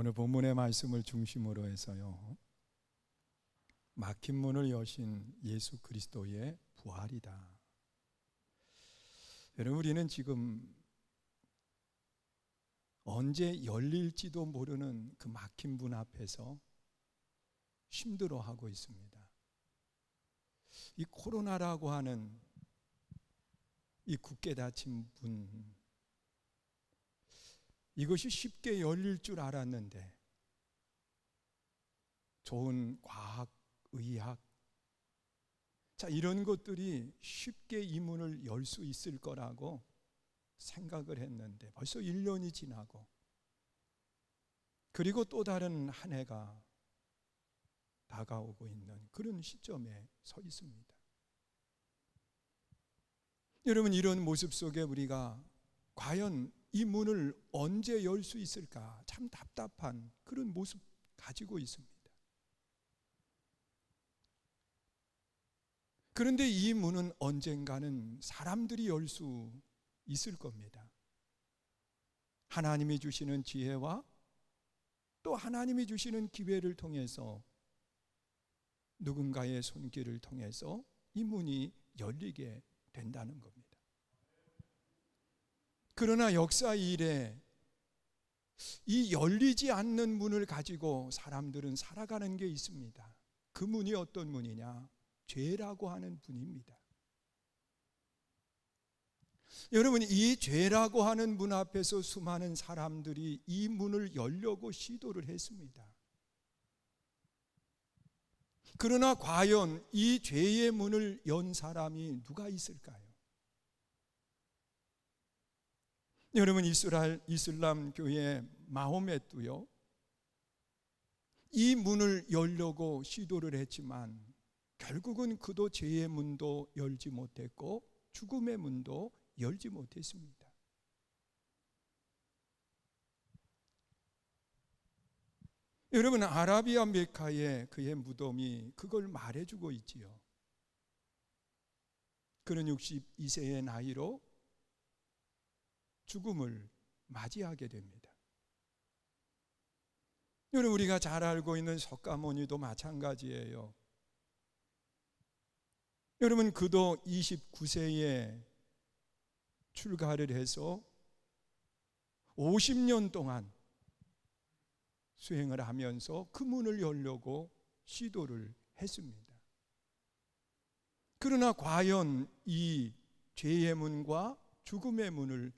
오늘 본문의 말씀을 중심으로 해서요, 막힌 문을 여신 예수 그리스도의 부활이다. 여러분, 우리는 지금 언제 열릴지도 모르는 그 막힌 문 앞에서 힘들어하고 있습니다. 이 코로나라고 하는 이 굳게 닫힌 문, 이것이 쉽게 열릴 줄 알았는데 좋은 과학, 의학, 이런 것들이 쉽게 이 문을 열 수 있을 거라고 생각을 했는데 벌써 1년이 지나고, 그리고 또 다른 한 해가 다가오고 있는 그런 시점에 서 있습니다. 여러분, 이런 모습 속에 우리가 과연 이 문을 언제 열 수 있을까, 참 답답한 그런 모습 가지고 있습니다. 그런데 이 문은 언젠가는 사람들이 열 수 있을 겁니다. 하나님이 주시는 지혜와 또 하나님이 주시는 기회를 통해서, 누군가의 손길을 통해서 이 문이 열리게 된다는 겁니다. 그러나 역사 이래 이 열리지 않는 문을 가지고 사람들은 살아가는 게 있습니다. 그 문이 어떤 문이냐? 죄라고 하는 문입니다. 여러분, 이 죄라고 하는 문 앞에서 수많은 사람들이 이 문을 열려고 시도를 했습니다. 그러나 과연 이 죄의 문을 연 사람이 누가 있을까요? 여러분, 이슬람 교회 마호메트요, 이 문을 열려고 시도를 했지만 결국은 그도 죄의 문도 열지 못했고 죽음의 문도 열지 못했습니다. 여러분, 아라비아 메카의 그의 무덤이 그걸 말해주고 있지요. 그는 62세의 나이로 죽음을 맞이하게 됩니다. 여러분, 우리가 잘 알고 있는 석가모니도 마찬가지예요. 여러분, 그도 29세에 출가를 해서 50년 동안 수행을 하면서 그 문을 열려고 시도를 했습니다. 그러나 과연 이 죄의 문과 죽음의 문을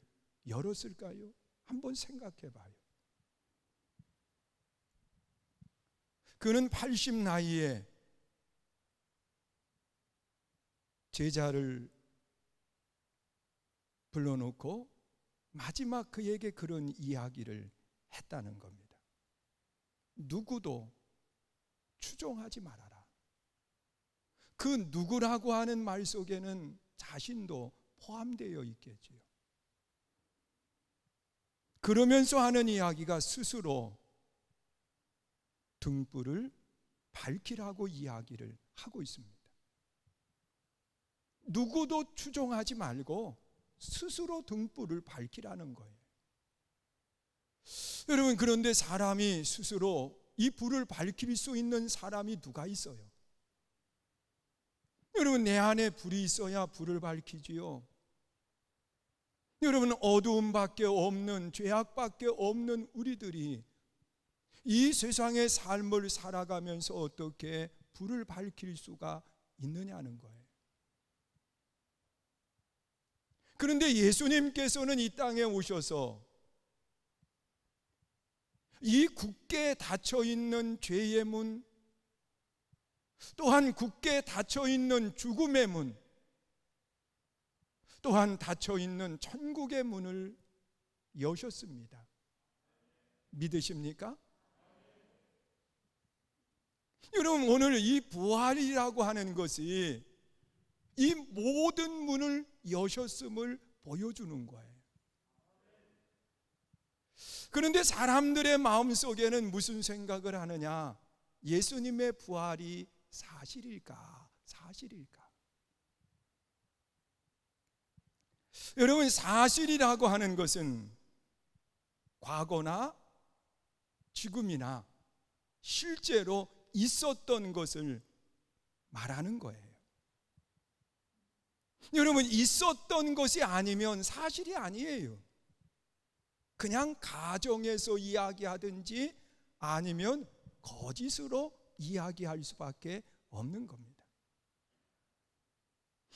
열었을까요? 한번 생각해 봐요. 그는 80 나이에 제자를 불러놓고 마지막 그에게 그런 이야기를 했다는 겁니다. 누구도 추종하지 말아라. 그 누구라고 하는 말 속에는 자신도 포함되어 있겠지요. 그러면서 하는 이야기가 스스로 등불을 밝히라고 이야기를 하고 있습니다. 누구도 추종하지 말고 스스로 등불을 밝히라는 거예요. 여러분, 그런데 사람이 스스로 이 불을 밝힐 수 있는 사람이 누가 있어요? 여러분, 내 안에 불이 있어야 불을 밝히지요. 여러분, 어두움밖에 없는, 죄악밖에 없는 우리들이 이 세상의 삶을 살아가면서 어떻게 불을 밝힐 수가 있느냐는 거예요. 그런데 예수님께서는 이 땅에 오셔서 이 굳게 닫혀있는 죄의 문, 또한 굳게 닫혀있는 죽음의 문, 또한 닫혀있는 천국의 문을 여셨습니다. 믿으십니까? 여러분, 오늘 이 부활이라고 하는 것이 이 모든 문을 여셨음을 보여주는 거예요. 그런데 사람들의 마음속에는 무슨 생각을 하느냐? 예수님의 부활이 사실일까? 사실일까? 여러분, 사실이라고 하는 것은 과거나 지금이나 실제로 있었던 것을 말하는 거예요. 여러분, 있었던 것이 아니면 사실이 아니에요. 그냥 가정에서 이야기하든지 아니면 거짓으로 이야기할 수밖에 없는 겁니다.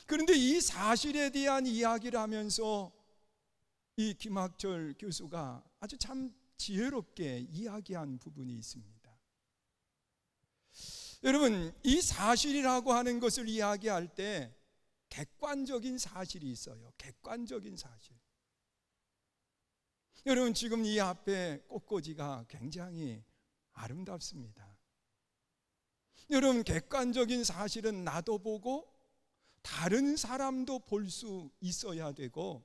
그런데 이 사실에 대한 이야기를 하면서 이 김학철 교수가 아주 참 지혜롭게 이야기한 부분이 있습니다. 여러분, 이 사실이라고 하는 것을 이야기할 때 객관적인 사실이 있어요. 객관적인 사실. 여러분, 지금 이 앞에 꽃꽂이가 굉장히 아름답습니다. 여러분, 객관적인 사실은 나도 보고 다른 사람도 볼 수 있어야 되고,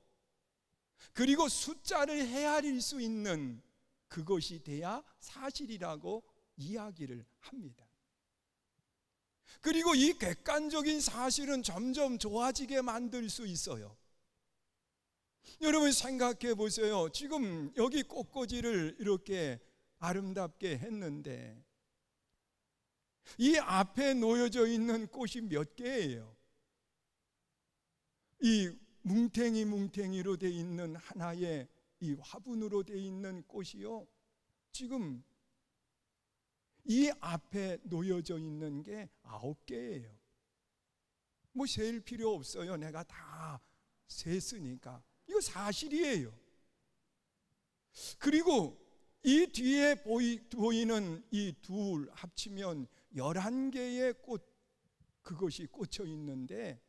그리고 숫자를 헤아릴 수 있는 그것이 돼야 사실이라고 이야기를 합니다. 그리고 이 객관적인 사실은 점점 좋아지게 만들 수 있어요. 여러분, 생각해 보세요. 지금 여기 꽃꽂이를 이렇게 아름답게 했는데 이 앞에 놓여져 있는 꽃이 몇 개예요? 이 뭉탱이로 돼 있는 하나의 이 화분으로 돼 있는 꽃이요, 지금 이 앞에 놓여져 있는 게 9개예요. 뭐 셀 필요 없어요. 내가 다 셌으니까. 이거 사실이에요. 그리고 이 뒤에 보이는 이 둘 합치면 11개의 꽃, 그것이 꽂혀 있는데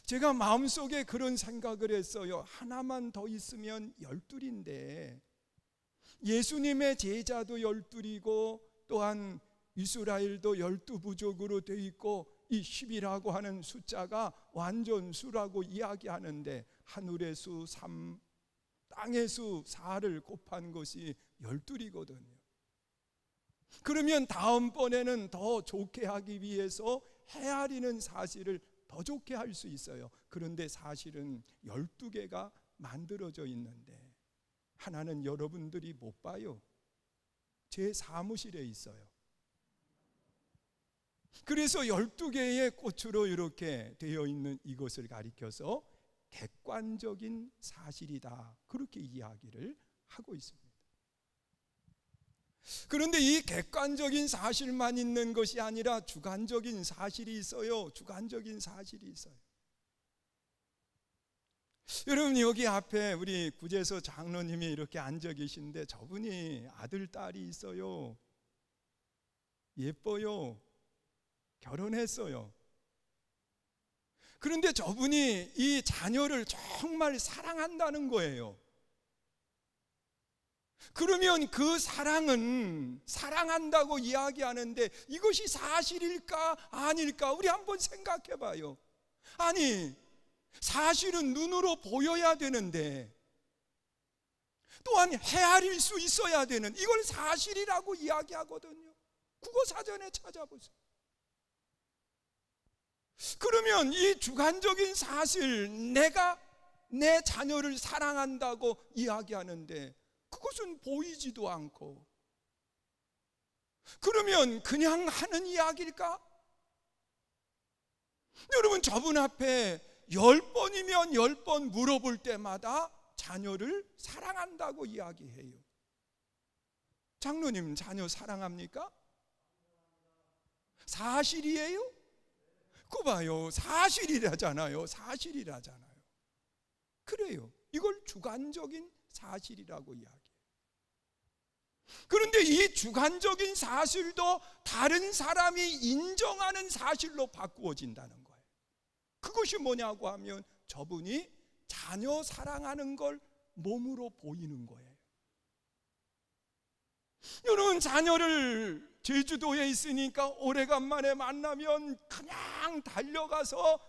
제가 마음속에 그런 생각을 했어요. 하나만 더 있으면 12인데 예수님의 제자도 12이고 또한 이스라엘도 12부족으로 되어 있고 이 10이라고 하는 숫자가 완전수라고 이야기하는데 하늘의 수 3, 땅의 수 4를 곱한 것이 12이거든요. 그러면 다음번에는 더 좋게 하기 위해서 헤아리는 사실을 더 좋게 할 수 있어요. 그런데 사실은 12개가 만들어져 있는데 하나는 여러분들이 못 봐요. 제 사무실에 있어요. 그래서 12개의 꽃으로 이렇게 되어 있는 이것을 가리켜서 객관적인 사실이다, 그렇게 이야기를 하고 있습니다. 그런데 이 객관적인 사실만 있는 것이 아니라 주관적인 사실이 있어요. 주관적인 사실이 있어요. 여러분, 여기 앞에 우리 구제소 장로님이 이렇게 앉아 계신데 저분이 아들, 딸이 있어요. 예뻐요. 결혼했어요. 그런데 저분이 이 자녀를 정말 사랑한다는 거예요. 그러면 그 사랑은 사랑한다고 이야기하는데 이것이 사실일까 아닐까 우리 한번 생각해 봐요. 아니, 사실은 눈으로 보여야 되는데 또한 헤아릴 수 있어야 되는 이걸 사실이라고 이야기하거든요. 국어사전에 찾아보세요. 그러면 이 주관적인 사실, 내가 내 자녀를 사랑한다고 이야기하는데 그것은 보이지도 않고, 그러면 그냥 하는 이야기일까? 여러분, 저분 앞에 10번이면 10번 물어볼 때마다 자녀를 사랑한다고 이야기해요. 장로님, 자녀 사랑합니까? 사실이에요? 그 봐요, 사실이라잖아요. 사실이라잖아요. 그래요. 이걸 주관적인 사실이라고 이야기해요. 그런데 이 주관적인 사실도 다른 사람이 인정하는 사실로 바꾸어진다는 거예요. 그것이 뭐냐고 하면 저분이 자녀 사랑하는 걸 몸으로 보이는 거예요. 여러분, 자녀를 제주도에 있으니까 오래간만에 만나면 그냥 달려가서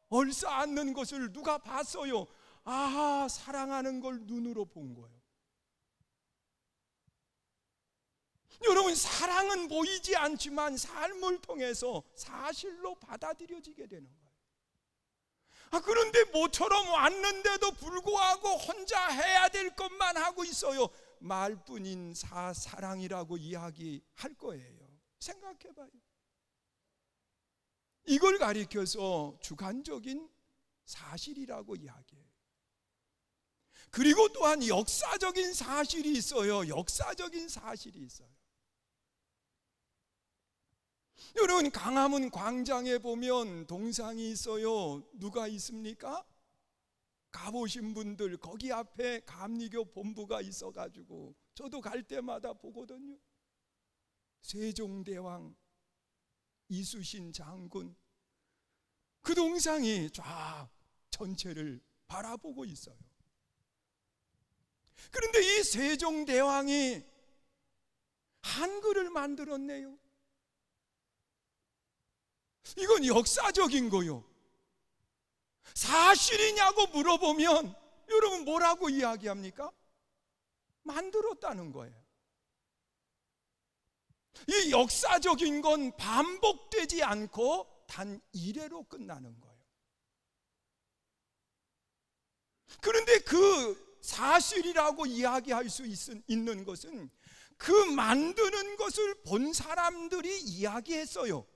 얼싸안는 것을 누가 봤어요? 아하, 사랑하는 걸 눈으로 본 거예요. 여러분, 사랑은 보이지 않지만 삶을 통해서 사실로 받아들여지게 되는 거예요. 그런데 모처럼 왔는데도 불구하고 혼자 해야 될 것만 하고 있어요. 말뿐인 사랑이라고 이야기할 거예요. 생각해봐요. 이걸 가리켜서 주관적인 사실이라고 이야기해요. 그리고 또한 역사적인 사실이 있어요. 역사적인 사실이 있어요. 여러분, 광화문 광장에 보면 동상이 있어요. 누가 있습니까? 가보신 분들, 거기 앞에 감리교 본부가 있어가지고 저도 갈 때마다 보거든요. 세종대왕, 이수신 장군, 그 동상이 쫙 전체를 바라보고 있어요. 그런데 이 세종대왕이 한글을 만들었네요. 이건 역사적인 거요. 사실이냐고 물어보면 여러분 뭐라고 이야기합니까? 만들었다는 거예요. 이 역사적인 건 반복되지 않고 단 이래로 끝나는 거예요. 그런데 그 사실이라고 이야기할 수 있는 것은 그 만드는 것을 본 사람들이 이야기했어요.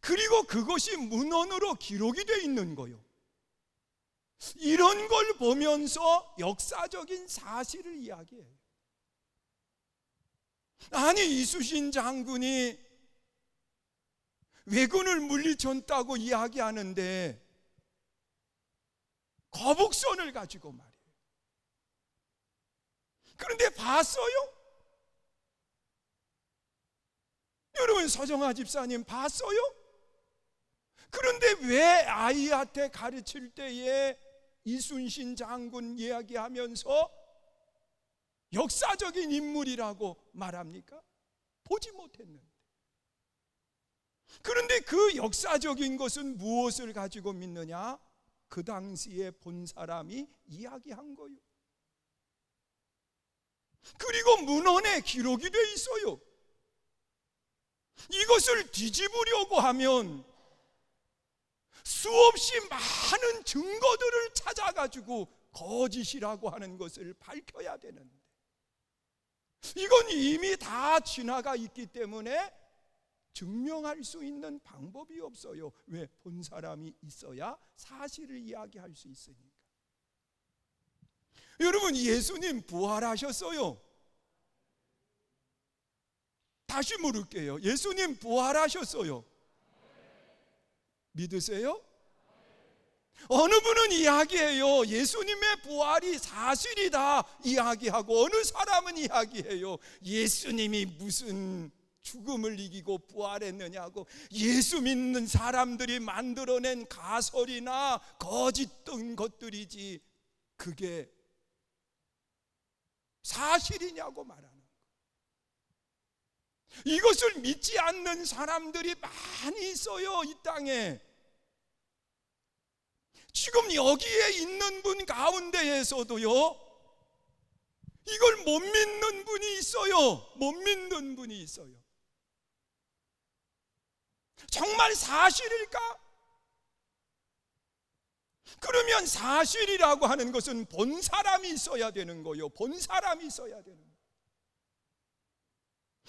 그리고 그것이 문헌으로 기록이 되어 있는 거예요. 이런 걸 보면서 역사적인 사실을 이야기해요. 아니, 이수신 장군이 왜군을 물리쳤다고 이야기하는데 거북선을 가지고 말이에요. 그런데 봤어요? 여러분, 서정아 집사님 봤어요? 그런데 왜 아이한테 가르칠 때에 이순신 장군 이야기하면서 역사적인 인물이라고 말합니까? 보지 못했는데. 그런데 그 역사적인 것은 무엇을 가지고 믿느냐? 그 당시에 본 사람이 이야기한 거예요. 그리고 문헌에 기록이 돼 있어요. 이것을 뒤집으려고 하면 수없이 많은 증거들을 찾아가지고 거짓이라고 하는 것을 밝혀야 되는데 이건 이미 다 지나가 있기 때문에 증명할 수 있는 방법이 없어요. 왜? 본 사람이 있어야 사실을 이야기할 수 있으니까. 여러분, 예수님 부활하셨어요. 다시 물을게요. 예수님 부활하셨어요. 믿으세요? 어느 분은 이야기해요. 예수님의 부활이 사실이다 이야기하고, 어느 사람은 이야기해요. 예수님이 무슨 죽음을 이기고 부활했느냐고. 예수 믿는 사람들이 만들어낸 가설이나 거짓된 것들이지 그게 사실이냐고 말하는 거예요. 이것을 믿지 않는 사람들이 많이 있어요, 이 땅에. 지금 여기에 있는 분 가운데에서도요, 이걸 못 믿는 분이 있어요. 못 믿는 분이 있어요. 정말 사실일까? 그러면 사실이라고 하는 것은 본 사람이 있어야 되는 거예요. 본 사람이 있어야 되는 거예요.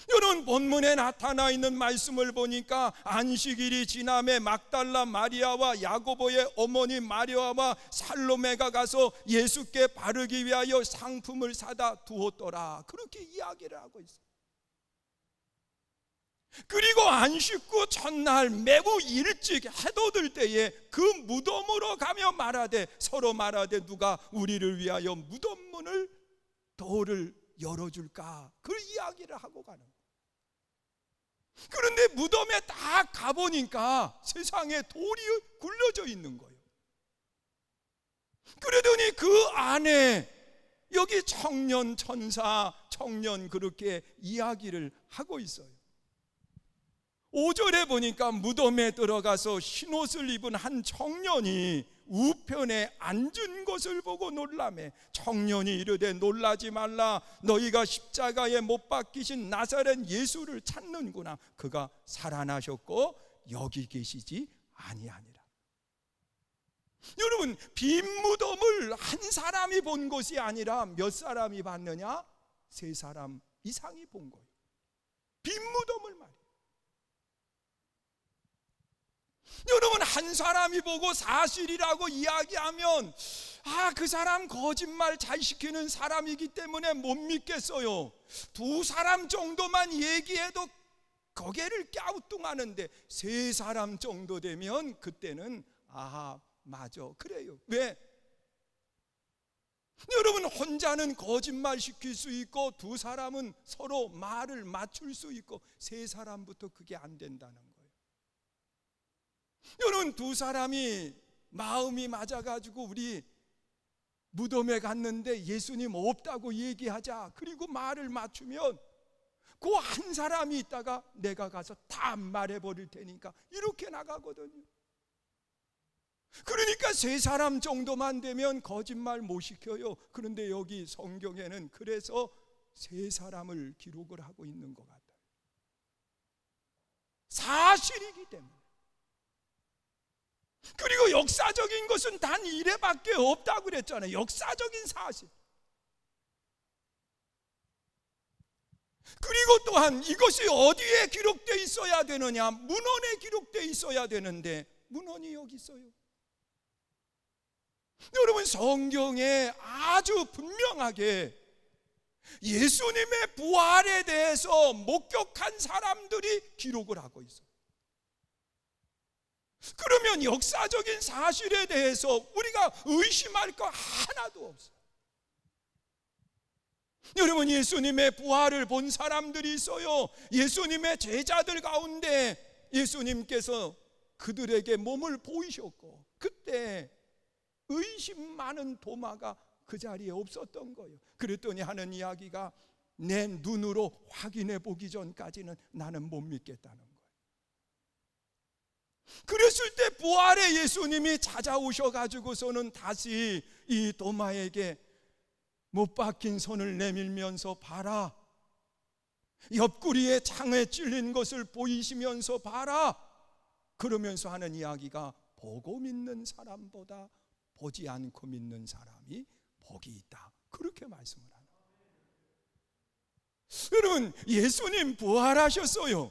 여러분, 본문에 나타나 있는 말씀을 보니까 안식일이 지남에 막달라 마리아와 야고보의 어머니 마리아와 살로메가 가서 예수께 바르기 위하여 상품을 사다 두었더라, 그렇게 이야기를 하고 있어요. 그리고 안식 후 첫날 매우 일찍 해도 들 때에 그 무덤으로 가며 말하되, 서로 말하되 누가 우리를 위하여 무덤 문을 돌을 열어줄까, 그 이야기를 하고 가는 거예요. 그런데 무덤에 딱 가보니까 세상에 돌이 굴려져 있는 거예요. 그러더니 그 안에 여기 청년 천사, 청년 그렇게 이야기를 하고 있어요. 5절에 보니까 무덤에 들어가서 흰옷을 입은 한 청년이 우편에 앉은 것을 보고 놀라매 청년이 이르되 놀라지 말라, 너희가 십자가에 못 박히신 나사렛 예수를 찾는구나. 그가 살아나셨고 여기 계시지 아니하니라. 여러분, 빈 무덤을 한 사람이 본 것이 아니라 몇 사람이 봤느냐? 3사람 이상이 본 거예요. 빈 무덤을 말이에요. 여러분, 한 사람이 보고 사실이라고 이야기하면 그 사람 거짓말 잘 시키는 사람이기 때문에 못 믿겠어요. 2사람 정도만 얘기해도 고개를 갸우뚱하는데 3사람 정도 되면 그때는 맞아, 그래요. 왜? 여러분, 혼자는 거짓말 시킬 수 있고 2사람은 서로 말을 맞출 수 있고 3사람부터 그게 안 된다는 거예요. 여러분, 2사람이 마음이 맞아가지고 우리 무덤에 갔는데 예수님 없다고 얘기하자. 그리고 말을 맞추면 그 한 사람이 있다가 내가 가서 다 말해버릴 테니까 이렇게 나가거든요. 그러니까 3사람 정도만 되면 거짓말 못 시켜요. 그런데 여기 성경에는 그래서 3사람을 기록을 하고 있는 것 같아요. 사실이기 때문에. 그리고 역사적인 것은 단 1회밖에 없다고 그랬잖아요. 역사적인 사실. 그리고 또한 이것이 어디에 기록되어 있어야 되느냐? 문헌에 기록되어 있어야 되는데 문헌이 여기 있어요. 여러분, 성경에 아주 분명하게 예수님의 부활에 대해서 목격한 사람들이 기록을 하고 있어요. 그러면 역사적인 사실에 대해서 우리가 의심할 거 하나도 없어요. 여러분, 예수님의 부활을 본 사람들이 있어요. 예수님의 제자들 가운데 예수님께서 그들에게 몸을 보이셨고 그때 의심 많은 도마가 그 자리에 없었던 거예요. 그랬더니 하는 이야기가 내 눈으로 확인해 보기 전까지는 나는 못 믿겠다는 거예요. 그랬을 때 부활의 예수님이 찾아오셔가지고서는 다시 이 도마에게 못 박힌 손을 내밀면서 봐라, 옆구리에 창에 찔린 것을 보이시면서 봐라, 그러면서 하는 이야기가 보고 믿는 사람보다 보지 않고 믿는 사람이 복이 있다, 그렇게 말씀을 하는 거예요. 여러분, 예수님 부활하셨어요.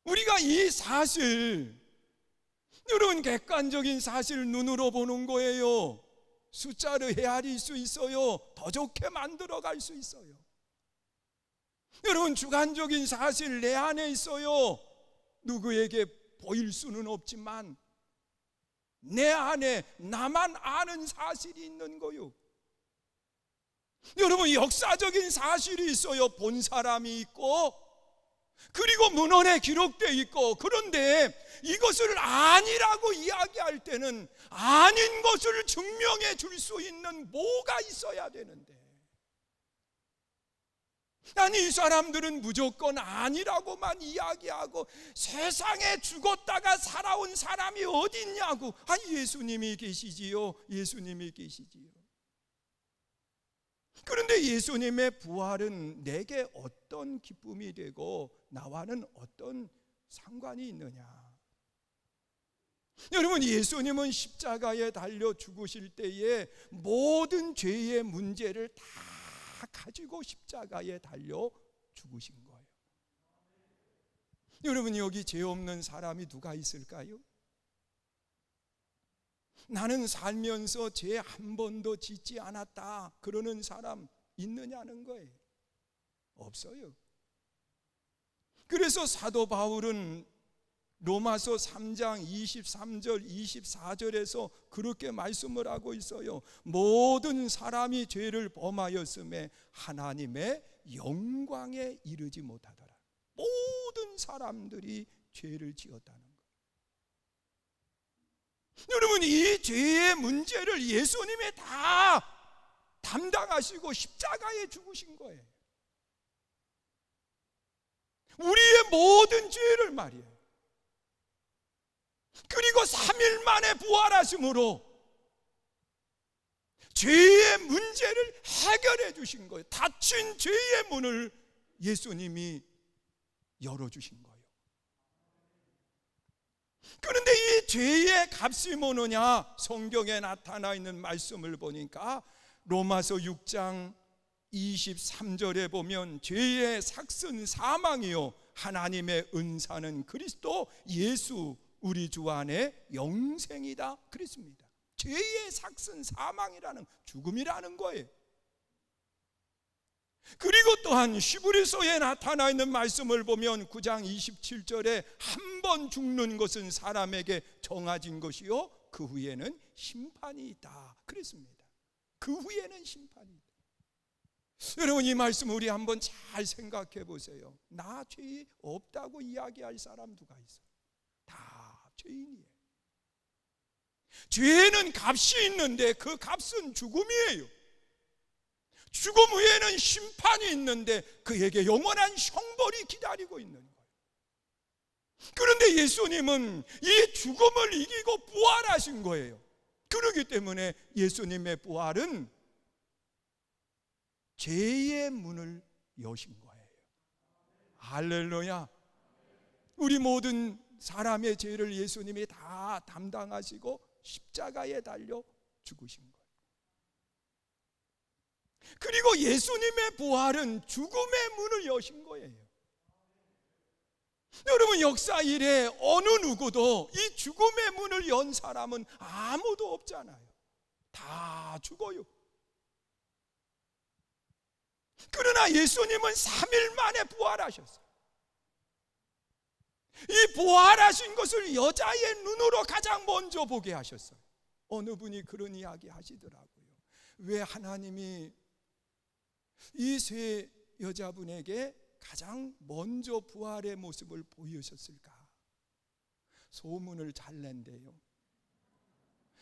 우리가 이 사실, 여러분, 객관적인 사실 눈으로 보는 거예요. 숫자를 헤아릴 수 있어요. 더 좋게 만들어 갈 수 있어요. 여러분, 주관적인 사실 내 안에 있어요. 누구에게 보일 수는 없지만 내 안에 나만 아는 사실이 있는 거요. 여러분, 역사적인 사실이 있어요. 본 사람이 있고 그리고 문헌에 기록되어 있고, 그런데 이것을 아니라고 이야기할 때는 아닌 것을 증명해 줄 수 있는 뭐가 있어야 되는데, 아니 이 사람들은 무조건 아니라고만 이야기하고 세상에 죽었다가 살아온 사람이 어디 있냐고, 아니 예수님이 계시지요, 예수님이 계시지요. 그런데 예수님의 부활은 내게 어떤 기쁨이 되고 나와는 어떤 상관이 있느냐? 여러분, 예수님은 십자가에 달려 죽으실 때에 모든 죄의 문제를 다 가지고 십자가에 달려 죽으신 거예요. 여러분, 여기 죄 없는 사람이 누가 있을까요? 나는 살면서 죄 한 번도 짓지 않았다 그러는 사람 있느냐는 거예요. 없어요. 그래서 사도 바울은 로마서 3장 23절 24절에서 그렇게 말씀을 하고 있어요. 모든 사람이 죄를 범하였음에 하나님의 영광에 이르지 못하더라. 모든 사람들이 죄를 지었다는 거예요. 여러분, 이 죄의 문제를 예수님이 다 담당하시고 십자가에 죽으신 거예요. 우리의 모든 죄를 말이에요. 그리고 3일 만에 부활하심으로 죄의 문제를 해결해 주신 거예요. 닫힌 죄의 문을 예수님이 열어주신 거예요. 그런데 이 죄의 값이 뭐느냐? 성경에 나타나 있는 말씀을 보니까 로마서 6장 23절에 보면 죄의 삭은 사망이요 하나님의 은사는 그리스도 예수 우리 주 안에 영생이다 그랬습니다. 죄의 삭은 사망이라는, 죽음이라는 거예요. 그리고 또한 히브리서에 나타나 있는 말씀을 보면 9장 27절에 한 번 죽는 것은 사람에게 정해진 것이요 그 후에는 심판이 있다 그랬습니다. 그 후에는 심판이 있다. 여러분, 이 말씀 우리 한번 잘 생각해 보세요. 나 죄 없다고 이야기할 사람 누가 있어요? 다 죄인이에요. 죄는 값이 있는데 그 값은 죽음이에요. 죽음 후에는 심판이 있는데 그에게 영원한 형벌이 기다리고 있는 거예요. 그런데 예수님은 이 죽음을 이기고 부활하신 거예요. 그렇기 때문에 예수님의 부활은 죄의 문을 여신 거예요. 할렐루야. 우리 모든 사람의 죄를 예수님이 다 담당하시고 십자가에 달려 죽으신 거예요. 그리고 예수님의 부활은 죽음의 문을 여신 거예요. 여러분, 역사 이래 어느 누구도 이 죽음의 문을 연 사람은 아무도 없잖아요. 다 죽어요. 그러나 예수님은 3일 만에 부활하셨어요. 이 부활하신 것을 여자의 눈으로 가장 먼저 보게 하셨어요. 어느 분이 그런 이야기 하시더라고요. 왜 하나님이 이 세 여자분에게 가장 먼저 부활의 모습을 보이셨을까? 소문을 잘 낸대요.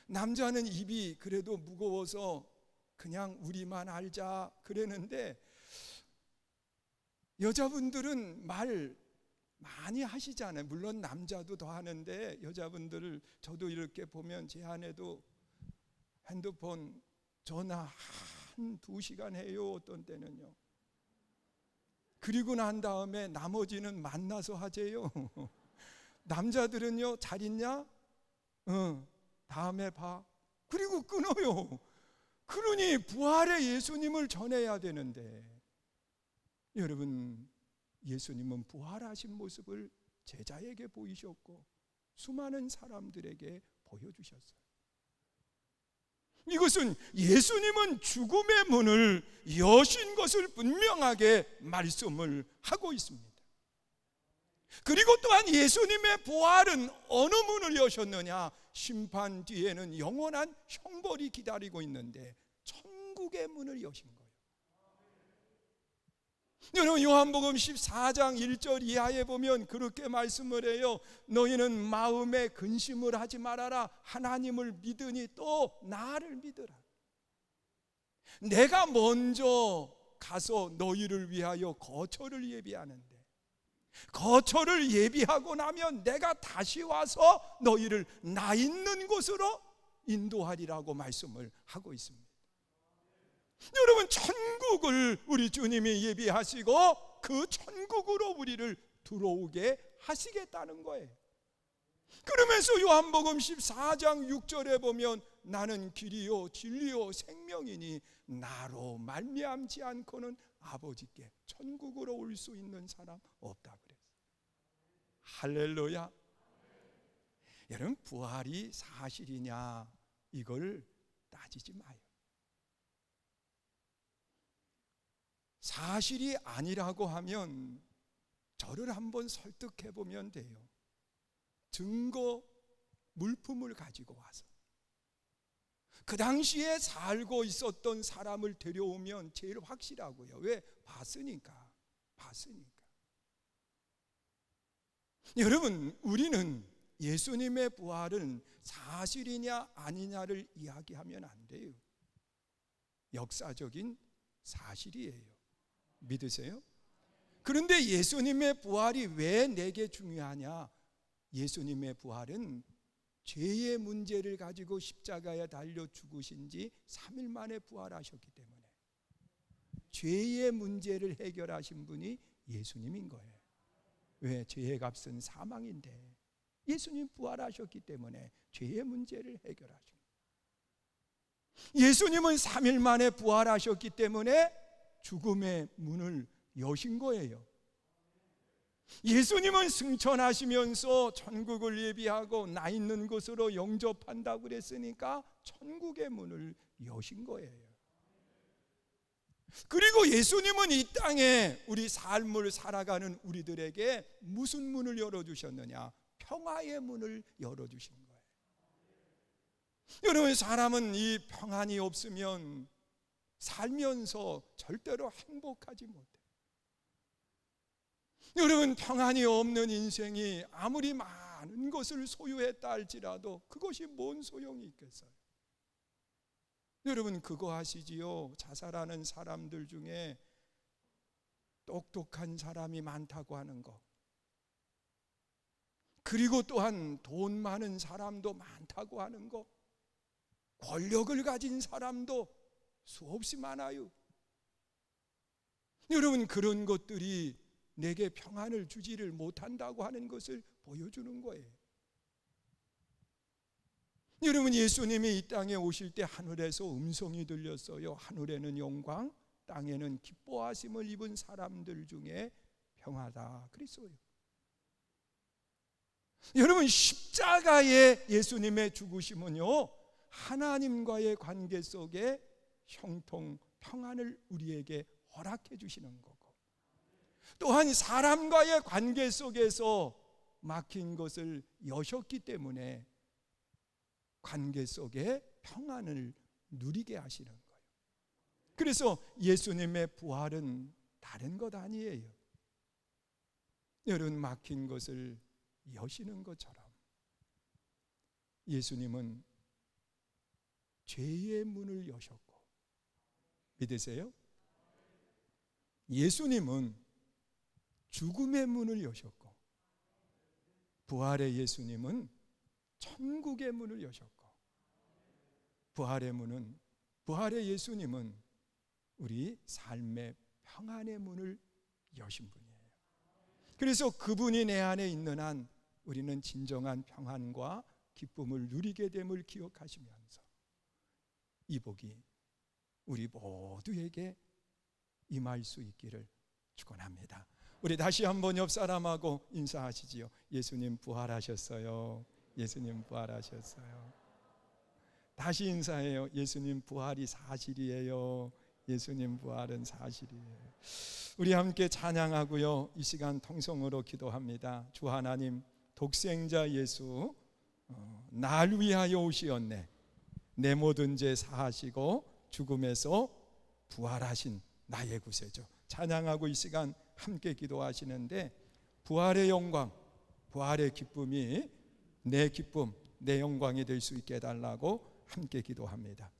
남자는 입이 그래도 무거워서 그냥 우리만 알자 그랬는데 여자분들은 말 많이 하시잖아요. 물론 남자도 더 하는데 여자분들을 저도 이렇게 보면 제 아내도 핸드폰 전화 한 2시간 해요. 어떤 때는요. 그리고 난 다음에 나머지는 만나서 하재요. 남자들은요, 잘 있냐? 다음에 봐. 그리고 끊어요. 그러니 부활의 예수님을 전해야 되는데, 여러분, 예수님은 부활하신 모습을 제자에게 보이셨고 수많은 사람들에게 보여주셨어요. 이것은 예수님은 죽음의 문을 여신 것을 분명하게 말씀을 하고 있습니다. 그리고 또한 예수님의 부활은 어느 문을 여셨느냐? 심판 뒤에는 영원한 형벌이 기다리고 있는데 천국의 문을 여신 거예요. 여러분, 요한복음 14장 1절 이하에 보면 그렇게 말씀을 해요. 너희는 마음에 근심을 하지 말아라. 하나님을 믿으니 또 나를 믿으라. 내가 먼저 가서 너희를 위하여 거처를 예비하는데, 거처를 예비하고 나면 내가 다시 와서 너희를 나 있는 곳으로 인도하리라고 말씀을 하고 있습니다. 여러분, 천국을 우리 주님이 예비하시고 그 천국으로 우리를 들어오게 하시겠다는 거예요. 그러면서 요한복음 14장 6절에 보면 나는 길이요 진리요 생명이니 나로 말미암지 않고는 아버지께 천국으로 올 수 있는 사람 없다 그랬어요. 할렐루야. 여러분, 부활이 사실이냐 이걸 따지지 마요. 사실이 아니라고 하면 저를 한번 설득해 보면 돼요. 증거 물품을 가지고 와서 그 당시에 살고 있었던 사람을 데려오면 제일 확실하고요. 왜? 봤으니까. 여러분, 우리는 예수님의 부활은 사실이냐 아니냐를 이야기하면 안 돼요. 역사적인 사실이에요. 믿으세요? 그런데 예수님의 부활이 왜 내게 중요하냐? 예수님의 부활은 죄의 문제를 가지고 십자가에 달려 죽으신 지 3일 만에 부활하셨기 때문에 죄의 문제를 해결하신 분이 예수님인 거예요. 왜? 죄의 값은 사망인데 예수님 부활하셨기 때문에 죄의 문제를 해결하십니다. 예수님은 3일 만에 부활하셨기 때문에 죽음의 문을 여신 거예요. 예수님은 승천하시면서 천국을 예비하고 나 있는 곳으로 영접한다고 그랬으니까 천국의 문을 여신 거예요. 그리고 예수님은 이 땅에 우리 삶을 살아가는 우리들에게 무슨 문을 열어주셨느냐? 평화의 문을 열어주신 거예요. 여러분, 사람은 이 평안이 없으면 살면서 절대로 행복하지 못해요. 여러분, 평안이 없는 인생이 아무리 많은 것을 소유했다 할지라도 그것이 뭔 소용이 있겠어요? 여러분, 그거 아시지요? 자살하는 사람들 중에 똑똑한 사람이 많다고 하는 거, 그리고 또한 돈 많은 사람도 많다고 하는 거, 권력을 가진 사람도 수없이 많아요. 여러분, 그런 것들이 내게 평안을 주지를 못한다고 하는 것을 보여주는 거예요. 여러분, 예수님이 이 땅에 오실 때 하늘에서 음성이 들렸어요. 하늘에는 영광, 땅에는 기뻐하심을 입은 사람들 중에 평화다 그랬어요. 여러분, 십자가의 예수님의 죽으심은요, 하나님과의 관계 속에 형통, 평안을 우리에게 허락해 주시는 거고, 또한 사람과의 관계 속에서 막힌 것을 여셨기 때문에 관계 속에 평안을 누리게 하시는 거예요. 그래서 예수님의 부활은 다른 것 아니에요. 여러분, 막힌 것을 여시는 것처럼 예수님은 죄의 문을 여셨고, 믿으세요? 예수님은 죽음의 문을 여셨고, 부활의 예수님은 천국의 문을 여셨고, 부활의 예수님은 우리 삶의 평안의 문을 여신 분이에요. 그래서 그분이 내 안에 있는 한 우리는 진정한 평안과 기쁨을 누리게 됨을 기억하시면서 이 복이 우리 모두에게 임할 수 있기를 축원합니다. 우리 다시 한번 옆 사람하고 인사하시지요. 예수님 부활하셨어요. 예수님 부활하셨어요. 다시 인사해요. 예수님 부활이 사실이에요. 예수님 부활은 사실이에요. 우리 함께 찬양하고요, 이 시간 통성으로 기도합니다. 주 하나님, 독생자 예수 날 위하여 오시었네. 내 모든 죄 사하시고 죽음에서 부활하신 나의 구세주. 찬양하고 이 시간 함께 기도하시는데, 부활의 영광, 부활의 기쁨이 내 기쁨, 내 영광이 될 수 있게 해달라고 함께 기도합니다.